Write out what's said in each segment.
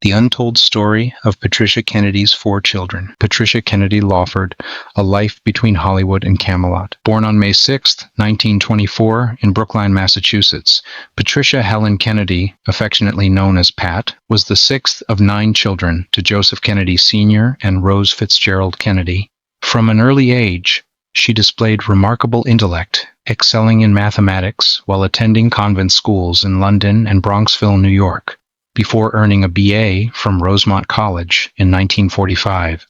The Untold Story of Patricia Kennedy's Four Children. Patricia Kennedy Lawford, A Life Between Hollywood and Camelot. Born on May 6, 1924, in Brookline, Massachusetts, Patricia Helen Kennedy, affectionately known as Pat, was the sixth of 9 children to Joseph Kennedy Sr. and Rose Fitzgerald Kennedy. From an early age, she displayed remarkable intellect, excelling in mathematics while attending convent schools in London and Bronxville, New York, before earning a BA from Rosemont College in 1945,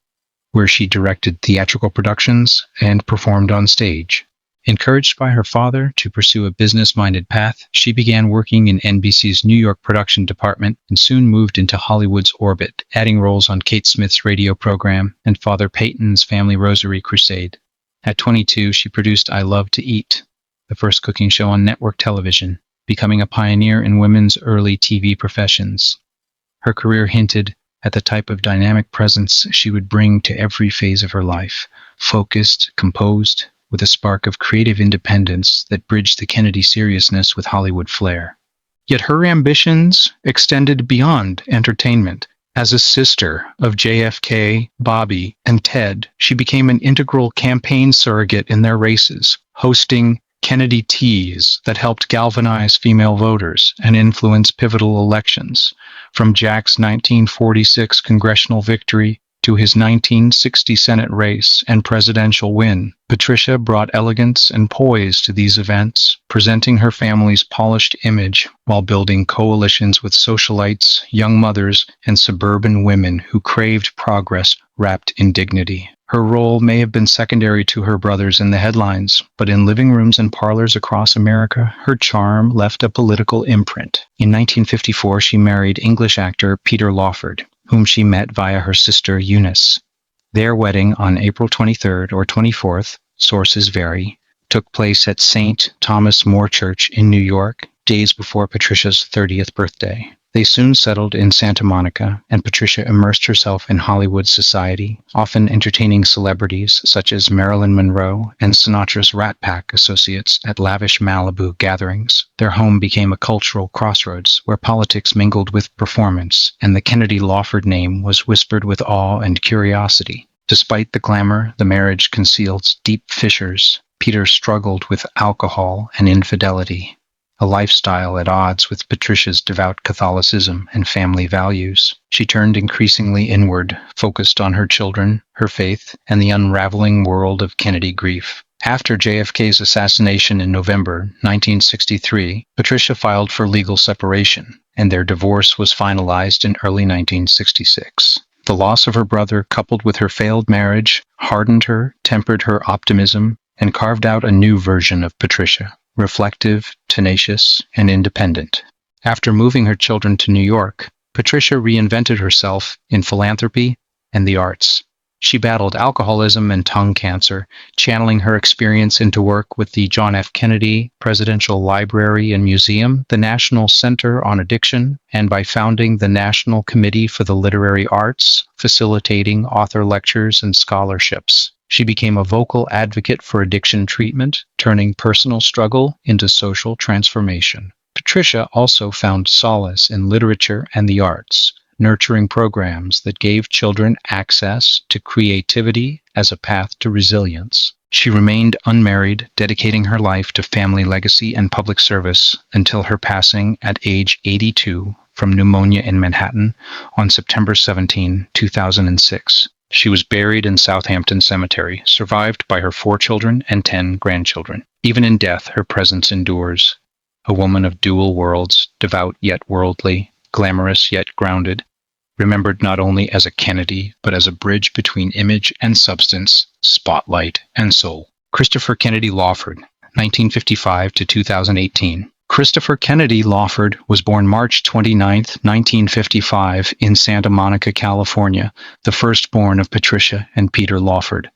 where she directed theatrical productions and performed on stage. Encouraged by her father to pursue a business-minded path, she began working in NBC's New York production department and soon moved into Hollywood's orbit, adding roles on Kate Smith's radio program and Father Peyton's Family Rosary Crusade. At 22, she produced I Love to Eat, the first cooking show on network television, becoming a pioneer in women's early TV professions. Her career hinted at the type of dynamic presence she would bring to every phase of her life, focused, composed, with a spark of creative independence that bridged the Kennedy seriousness with Hollywood flair. Yet her ambitions extended beyond entertainment. As a sister of JFK, Bobby, and Ted, she became an integral campaign surrogate in their races, hosting Kennedy Teas that helped galvanize female voters and influence pivotal elections, from Jack's 1946 congressional victory to his 1960 Senate race and presidential win. Patricia brought elegance and poise to these events, presenting her family's polished image while building coalitions with socialites, young mothers, and suburban women who craved progress wrapped in dignity. Her role may have been secondary to her brothers in the headlines, but in living rooms and parlors across America, her charm left a political imprint. In 1954, she married English actor Peter Lawford, whom she met via her sister Eunice. Their wedding on April 23rd or 24th, sources vary, took place at St. Thomas More Church in New York, days before Patricia's 30th birthday. They soon settled in Santa Monica, and Patricia immersed herself in Hollywood society, often entertaining celebrities such as Marilyn Monroe and Sinatra's Rat Pack associates at lavish Malibu gatherings. Their home became a cultural crossroads where politics mingled with performance, and the Kennedy Lawford name was whispered with awe and curiosity. Despite the glamour, the marriage concealed deep fissures. Peter struggled with alcohol and infidelity, a lifestyle at odds with Patricia's devout Catholicism and family values. She turned increasingly inward, focused on her children, her faith, and the unraveling world of Kennedy grief. After JFK's assassination in November 1963, Patricia filed for legal separation, and their divorce was finalized in early 1966. The loss of her brother, coupled with her failed marriage, hardened her, tempered her optimism, and carved out a new version of Patricia, reflective, tenacious, and independent. After moving her children to New York, Patricia reinvented herself in philanthropy and the arts. She battled alcoholism and tongue cancer, channeling her experience into work with the John F. Kennedy Presidential Library and Museum, the National Center on Addiction, and by founding the National Committee for the Literary Arts, facilitating author lectures and scholarships. She became a vocal advocate for addiction treatment, turning personal struggle into social transformation. Patricia also found solace in literature and the arts, nurturing programs that gave children access to creativity as a path to resilience. She remained unmarried, dedicating her life to family legacy and public service until her passing at age 82 from pneumonia in Manhattan on September 17, 2006. She was buried in Southampton Cemetery, survived by her 4 children and 10 grandchildren. Even in death, her presence endures. A woman of dual worlds, devout yet worldly, glamorous yet grounded, remembered not only as a Kennedy, but as a bridge between image and substance, spotlight and soul. Christopher Kennedy Lawford, 1955 to 2018. Christopher Kennedy Lawford was born March 29, 1955, in Santa Monica, California, the firstborn of Patricia and Peter Lawford.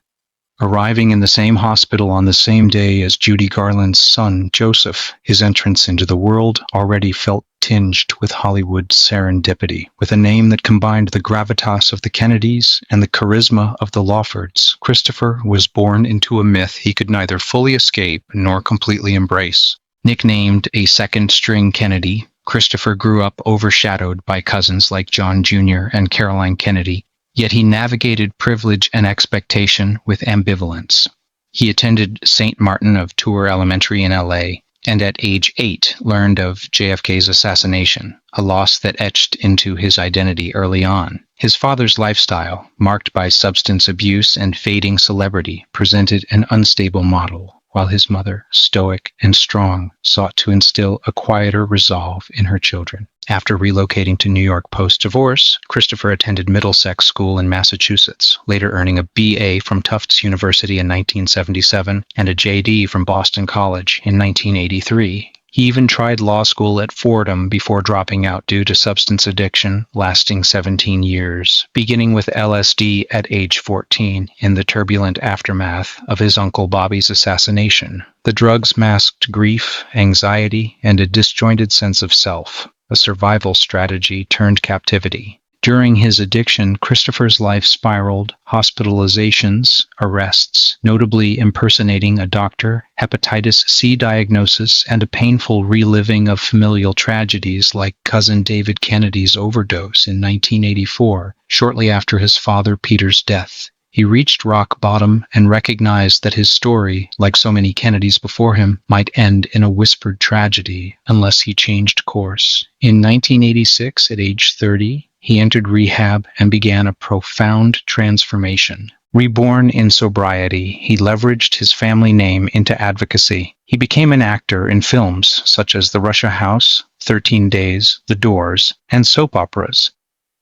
Arriving in the same hospital on the same day as Judy Garland's son, Joseph, his entrance into the world already felt tinged with Hollywood serendipity. With a name that combined the gravitas of the Kennedys and the charisma of the Lawfords, Christopher was born into a myth he could neither fully escape nor completely embrace. Nicknamed a second-string Kennedy, Christopher grew up overshadowed by cousins like John Jr. and Caroline Kennedy, yet he navigated privilege and expectation with ambivalence. He attended St. Martin of Tours Elementary in LA, and at age 8 learned of JFK's assassination, a loss that etched into his identity early on. His father's lifestyle, marked by substance abuse and fading celebrity, presented an unstable model, while his mother, stoic and strong, sought to instill a quieter resolve in her children. After relocating to New York post-divorce, Christopher attended Middlesex School in Massachusetts, later earning a BA from Tufts University in 1977 and a JD from Boston College in 1983. He even tried law school at Fordham before dropping out due to substance addiction, lasting 17 years, beginning with LSD at age 14 in the turbulent aftermath of his Uncle Bobby's assassination. The drugs masked grief, anxiety, and a disjointed sense of self, a survival strategy turned captivity. During his addiction, Christopher's life spiraled: hospitalizations, arrests, notably impersonating a doctor, hepatitis C diagnosis, and a painful reliving of familial tragedies like cousin David Kennedy's overdose in 1984, shortly after his father Peter's death. He reached rock bottom and recognized that his story, like so many Kennedys before him, might end in a whispered tragedy unless he changed course. In 1986, at age 30, he entered rehab and began a profound transformation. Reborn in sobriety, he leveraged his family name into advocacy. He became an actor in films such as The Russia House, 13 Days, The Doors, and soap operas,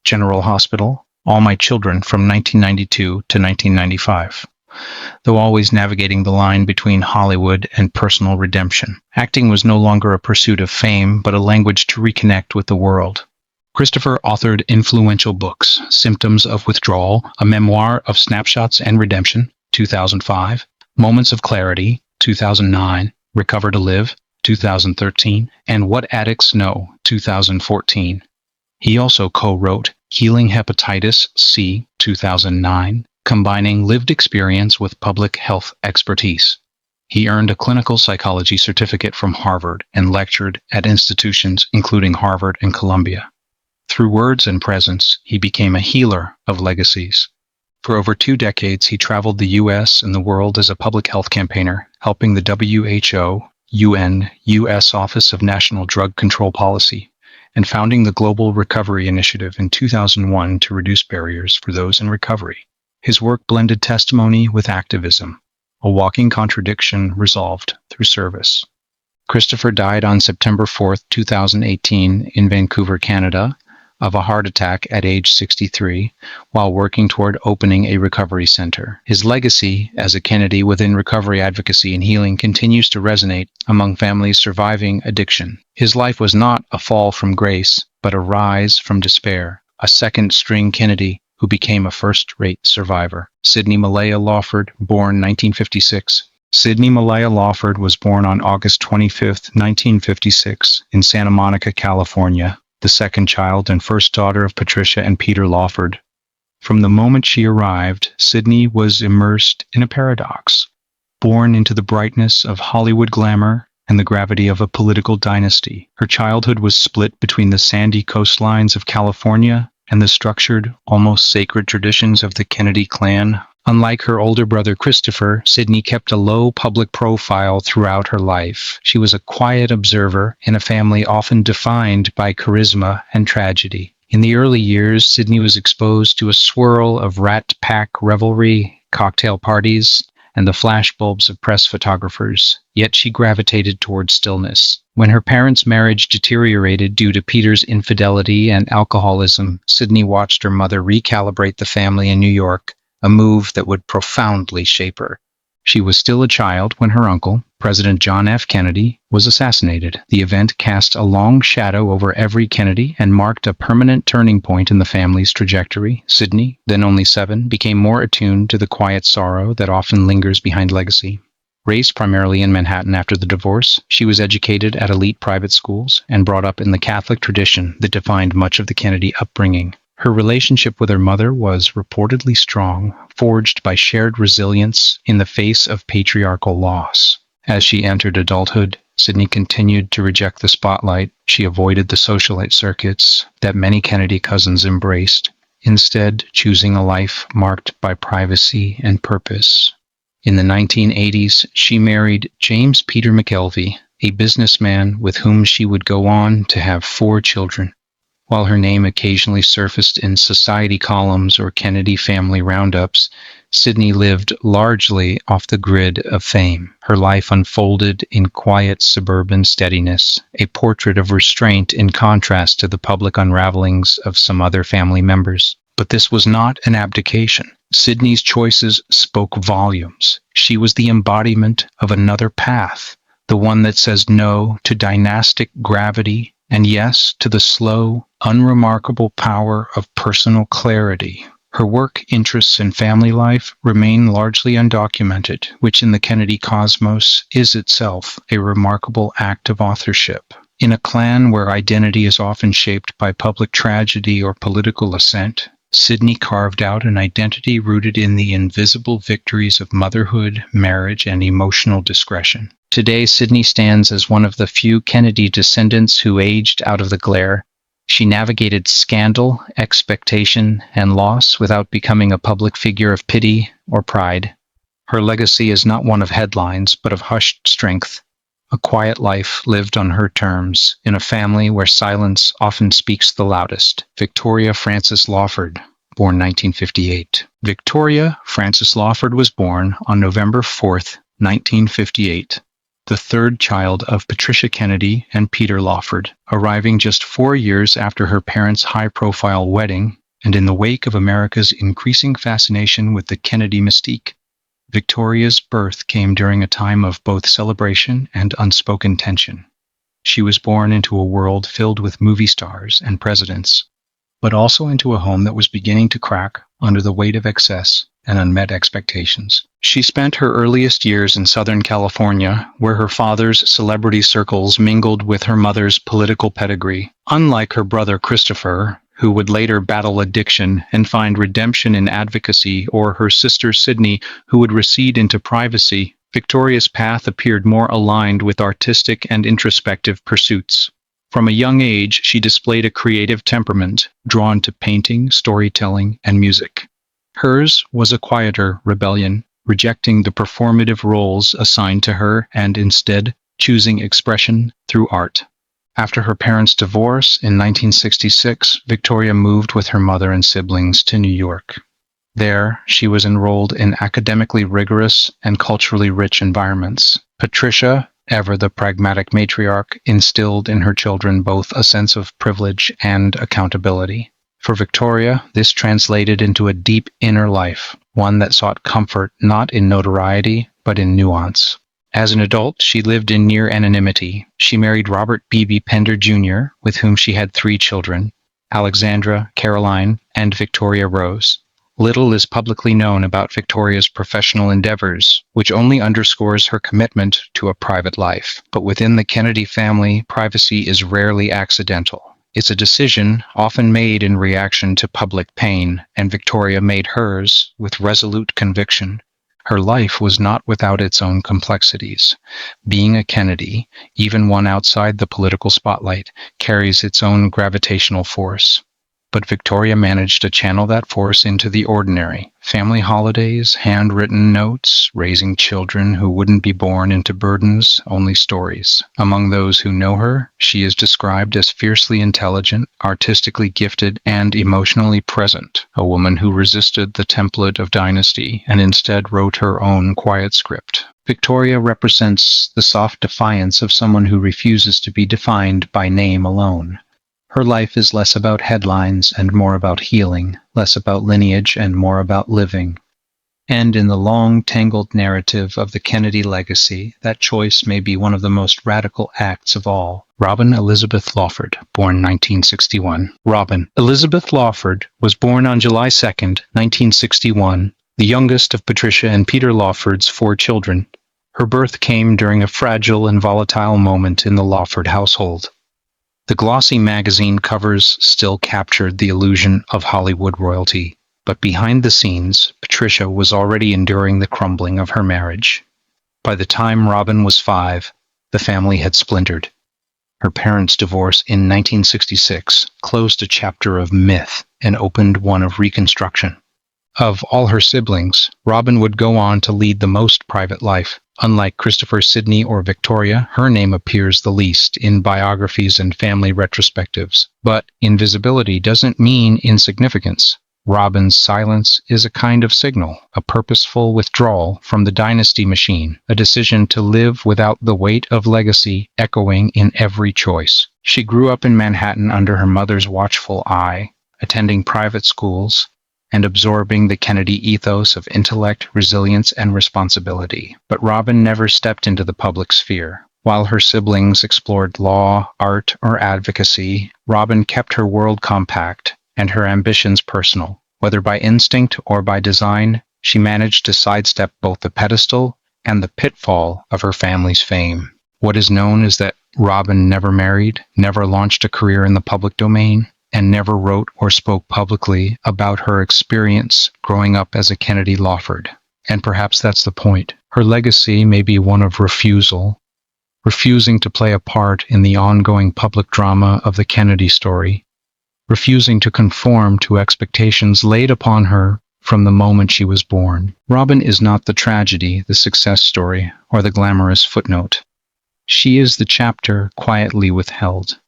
General Hospital, All My Children from 1992 to 1995. Though always navigating the line between Hollywood and personal redemption, acting was no longer a pursuit of fame, but a language to reconnect with the world. Christopher authored influential books: Symptoms of Withdrawal, a memoir of snapshots and redemption, 2005, Moments of Clarity, 2009, Recover to Live, 2013, and What Addicts Know, 2014. He also co-wrote Healing Hepatitis C, 2009, combining lived experience with public health expertise. He earned a clinical psychology certificate from Harvard and lectured at institutions including Harvard and Columbia. Through words and presence, he became a healer of legacies. For over 2 decades, he traveled the U.S. and the world as a public health campaigner, helping the WHO, UN, U.S. Office of National Drug Control Policy, and founding the Global Recovery Initiative in 2001 to reduce barriers for those in recovery. His work blended testimony with activism, a walking contradiction resolved through service. Christopher died on September 4, 2018 in Vancouver, Canada, of a heart attack at age 63, while working toward opening a recovery center. His legacy as a Kennedy within recovery advocacy and healing continues to resonate among families surviving addiction. His life was not a fall from grace, but a rise from despair, a second-string Kennedy who became a first-rate survivor. Sidney Malaya Lawford, born 1956. Sidney Malaya Lawford was born on August 25, 1956, in Santa Monica, California, the second child and first daughter of Patricia and Peter Lawford. From the moment she arrived, Sidney was immersed in a paradox. Born into the brightness of Hollywood glamour and the gravity of a political dynasty, her childhood was split between the sandy coastlines of California and the structured, almost sacred traditions of the Kennedy clan. Unlike her older brother Christopher, Sidney kept a low public profile throughout her life. She was a quiet observer in a family often defined by charisma and tragedy. In the early years, Sidney was exposed to a swirl of rat pack revelry, cocktail parties, and the flashbulbs of press photographers, yet she gravitated toward stillness. When her parents' marriage deteriorated due to Peter's infidelity and alcoholism, Sidney watched her mother recalibrate the family in New York, a move that would profoundly shape her. She was still a child when her uncle, President John F. Kennedy, was assassinated. The event cast a long shadow over every Kennedy and marked a permanent turning point in the family's trajectory. Sidney, then only 7, became more attuned to the quiet sorrow that often lingers behind legacy. Raised primarily in Manhattan after the divorce, she was educated at elite private schools and brought up in the Catholic tradition that defined much of the Kennedy upbringing. Her relationship with her mother was reportedly strong, forged by shared resilience in the face of patriarchal loss. As she entered adulthood, Sydney continued to reject the spotlight. She avoided the socialite circuits that many Kennedy cousins embraced, instead choosing a life marked by privacy and purpose. In the 1980s, she married James Peter McKelvey, a businessman with whom she would go on to have 4 children. While her name occasionally surfaced in society columns or Kennedy family roundups, Sydney lived largely off the grid of fame. Her life unfolded in quiet suburban steadiness, a portrait of restraint in contrast to the public unravelings of some other family members. But this was not an abdication. Sydney's choices spoke volumes. She was the embodiment of another path, the one that says no to dynastic gravity and yes to the slow, unremarkable power of personal clarity. Her work, interests, and family life remain largely undocumented, which in the Kennedy cosmos is itself a remarkable act of authorship. In a clan where identity is often shaped by public tragedy or political ascent, Sydney carved out an identity rooted in the invisible victories of motherhood, marriage, and emotional discretion. Today, Sydney stands as one of the few Kennedy descendants who aged out of the glare. She navigated scandal, expectation, and loss without becoming a public figure of pity or pride. Her legacy is not one of headlines, but of hushed strength. A quiet life lived on her terms, in a family where silence often speaks the loudest. Victoria Frances Lawford, born 1958. Victoria Frances Lawford was born on November 4th, 1958. The third child of Patricia Kennedy and Peter Lawford, arriving just 4 years after her parents' high-profile wedding and in the wake of America's increasing fascination with the Kennedy mystique. Victoria's birth came during a time of both celebration and unspoken tension. She was born into a world filled with movie stars and presidents, but also into a home that was beginning to crack under the weight of excess and unmet expectations. She spent her earliest years in Southern California, where her father's celebrity circles mingled with her mother's political pedigree. Unlike her brother Christopher, who would later battle addiction and find redemption in advocacy, or her sister Sydney, who would recede into privacy, Victoria's path appeared more aligned with artistic and introspective pursuits. From a young age, she displayed a creative temperament, drawn to painting, storytelling, and music. Hers was a quieter rebellion, rejecting the performative roles assigned to her and instead choosing expression through art. After her parents' divorce in 1966, Victoria moved with her mother and siblings to New York. There, she was enrolled in academically rigorous and culturally rich environments. Patricia, ever the pragmatic matriarch, instilled in her children both a sense of privilege and accountability. For Victoria, this translated into a deep inner life, one that sought comfort not in notoriety, but in nuance. As an adult, she lived in near anonymity. She married Robert Beebe Pender Jr., with whom she had 3 children, Alexandra, Caroline, and Victoria Rose. Little is publicly known about Victoria's professional endeavors, which only underscores her commitment to a private life. But within the Kennedy family, privacy is rarely accidental. It's a decision often made in reaction to public pain, and Victoria made hers with resolute conviction. Her life was not without its own complexities. Being a Kennedy, even one outside the political spotlight, carries its own gravitational force. But Victoria managed to channel that force into the ordinary. Family holidays, handwritten notes, raising children who wouldn't be born into burdens, only stories. Among those who know her, she is described as fiercely intelligent, artistically gifted, and emotionally present, a woman who resisted the template of Dynasty and instead wrote her own quiet script. Victoria represents the soft defiance of someone who refuses to be defined by name alone. Her life is less about headlines and more about healing, less about lineage and more about living. And in the long, tangled narrative of the Kennedy legacy, that choice may be one of the most radical acts of all. Robin Elizabeth Lawford, born 1961. Robin Elizabeth Lawford was born on July 2, 1961, the youngest of Patricia and Peter Lawford's 4 children. Her birth came during a fragile and volatile moment in the Lawford household. The glossy magazine covers still captured the illusion of Hollywood royalty, but behind the scenes, Patricia was already enduring the crumbling of her marriage. By the time Robin was 5, The family had splintered. Her parents' divorce in 1966 closed a chapter of myth and opened one of reconstruction. Of all her siblings, Robin would go on to lead the most private life. Unlike Christopher, Sidney, or Victoria, her name appears the least in biographies and family retrospectives. But invisibility doesn't mean insignificance. Robin's silence is a kind of signal, a purposeful withdrawal from the dynasty machine, a decision to live without the weight of legacy echoing in every choice. She grew up in Manhattan under her mother's watchful eye, attending private schools, and absorbing the Kennedy ethos of intellect, resilience, and responsibility. But Robin never stepped into the public sphere. While her siblings explored law, art, or advocacy, Robin kept her world compact and her ambitions personal. Whether by instinct or by design, she managed to sidestep both the pedestal and the pitfall of her family's fame. What is known is that Robin never married, never launched a career in the public domain, and never wrote or spoke publicly about her experience growing up as a Kennedy Lawford. And perhaps that's the point. Her legacy may be one of refusal, refusing to play a part in the ongoing public drama of the Kennedy story, refusing to conform to expectations laid upon her from the moment she was born. Robin is not the tragedy, the success story, or the glamorous footnote. She is the chapter quietly withheld.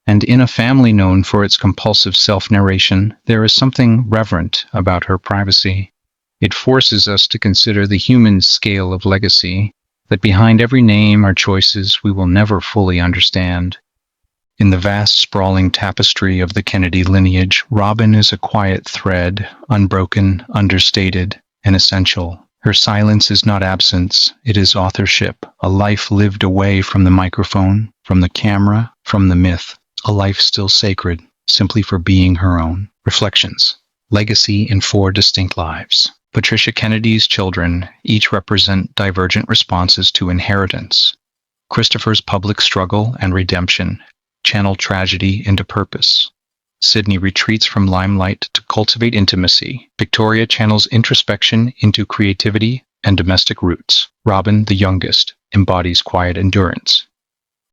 And in a family known for its compulsive self-narration, there is something reverent about her privacy. It forces us to consider the human scale of legacy, that behind every name are choices we will never fully understand. In the vast, sprawling tapestry of the Kennedy lineage, Robin is a quiet thread, unbroken, understated, and essential. Her silence is not absence, it is authorship, a life lived away from the microphone, from the camera, from the myth. A life still sacred, simply for being her own. Reflections. Legacy in 4 distinct lives. Patricia Kennedy's children each represent divergent responses to inheritance. Christopher's public struggle and redemption channel tragedy into purpose. Sidney retreats from limelight to cultivate intimacy. Victoria channels introspection into creativity and domestic roots. Robin, the youngest, embodies quiet endurance.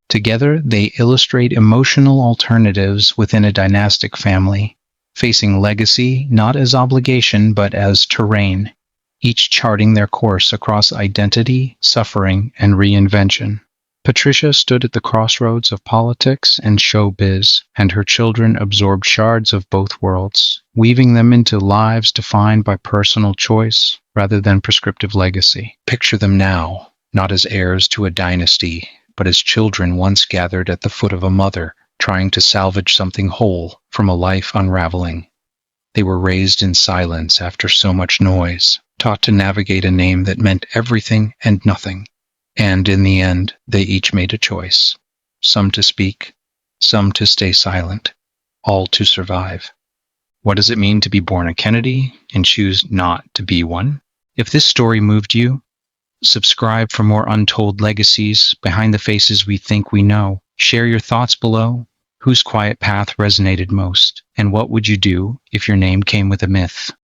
Together, they illustrate emotional alternatives within a dynastic family, facing legacy not as obligation but as terrain, each charting their course across identity, suffering, and reinvention. Patricia stood at the crossroads of politics and showbiz, and her children absorbed shards of both worlds, weaving them into lives defined by personal choice rather than prescriptive legacy. Picture them now, not as heirs to a dynasty, but as children once gathered at the foot of a mother, trying to salvage something whole from a life unraveling. They were raised in silence after so much noise, taught to navigate a name that meant everything and nothing. And in the end, they each made a choice. Some to speak, some to stay silent, all to survive. What does it mean to be born a Kennedy and choose not to be one? If this story moved you, subscribe for more untold legacies behind the faces we think we know. Share your thoughts below. Whose quiet path resonated most? And what would you do if your name came with a myth?